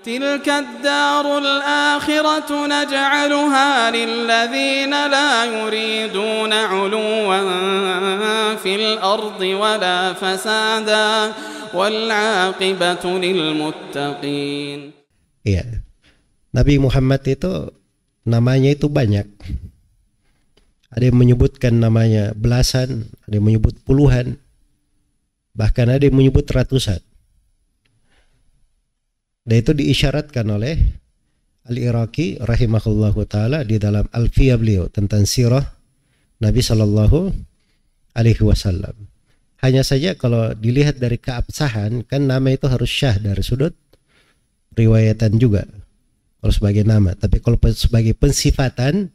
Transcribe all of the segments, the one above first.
تلك الدار الآخرة نجعلها للذين لا يريدون علوا في الأرض ولا فسادا والعاقبة للمتقين. Iya, Nabi Muhammad itu namanya itu banyak. Ada yang menyebutkan namanya belasan, ada yang menyebut puluhan, bahkan ada yang menyebut ratusan. Dan itu diisyaratkan oleh Al-Iraqi rahimahullahu ta'ala di dalam Alfiyah beliau tentang sirah Nabi Sallallahu Alaihi Wasallam. Hanya saja kalau dilihat dari keabsahan, kan nama itu harus syah dari sudut riwayatan juga kalau sebagai nama. Tapi kalau sebagai pensifatan,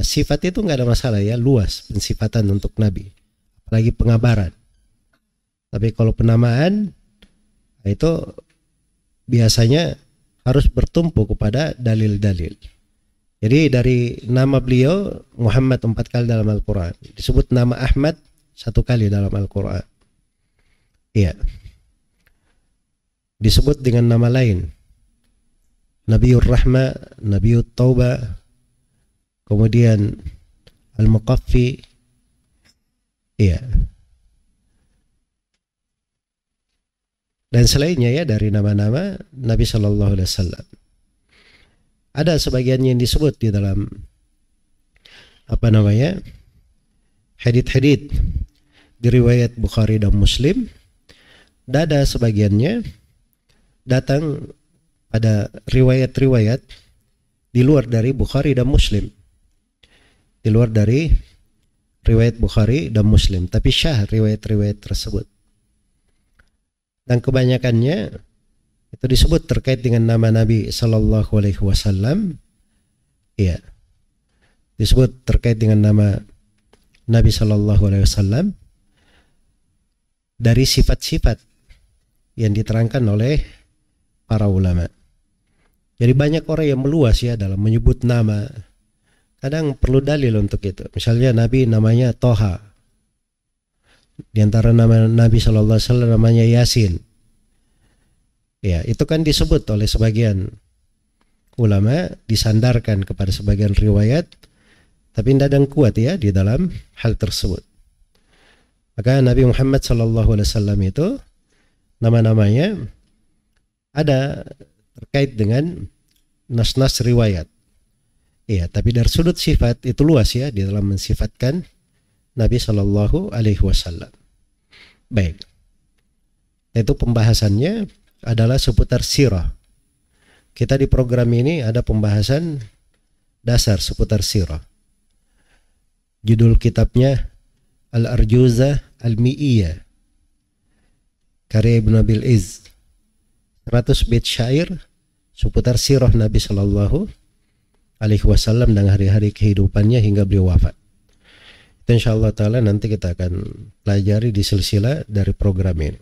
sifat itu nggak ada masalah ya, luas pensifatan untuk Nabi, apalagi pengabaran. Tapi kalau penamaan itu biasanya harus bertumpu kepada dalil-dalil. Jadi dari nama beliau Muhammad 4 kali dalam Al-Quran, disebut nama Ahmad 1 kali dalam Al-Quran. Iya. Disebut dengan nama lain, Nabiur Rahmah, Nabiut Taubah, kemudian Al-Muqaffi. Iya. Dan selainnya ya dari nama-nama Nabi Sallallahu Alaihi Wasallam. Ada sebagian yang disebut di dalam hadits-hadits di riwayat Bukhari dan Muslim. Dan ada sebagiannya datang pada riwayat-riwayat di luar dari Bukhari dan Muslim. Di luar dari riwayat Bukhari dan Muslim, tapi syah riwayat-riwayat tersebut. Dan kebanyakannya itu disebut terkait dengan nama Nabi Sallallahu Alaihi Wasallam. Iya, disebut terkait dengan nama Nabi Sallallahu Alaihi Wasallam dari sifat-sifat yang diterangkan oleh para ulama. Jadi banyak orang yang meluas ya dalam menyebut nama. Kadang perlu dalil untuk itu. Misalnya Nabi namanya Toha. Di antara nama Nabi Sallallahu Alaihi Wasallam namanya Yasin. Ya, itu kan disebut oleh sebagian ulama, disandarkan kepada sebagian riwayat, tapi tidak ada yang kuat ya di dalam hal tersebut. Maka Nabi Muhammad Sallallahu Alaihi Wasallam itu nama-namanya ada terkait dengan nas-nas riwayat. Ya, tapi dari sudut sifat itu luas ya di dalam mensifatkan Nabi Sallallahu Alaihi Wasallam. Baik, itu pembahasannya adalah seputar sirah. Kita di program ini ada pembahasan dasar seputar sirah. Judul kitabnya Al-Arjuzah Al-Mi'iyah karya Ibn Abil Izz, 100 bait syair seputar sirah Nabi Sallallahu Alaihi Wasallam dan hari-hari kehidupannya hingga beliau wafat. Insyaallah ta'ala nanti kita akan pelajari di silsilah dari program ini.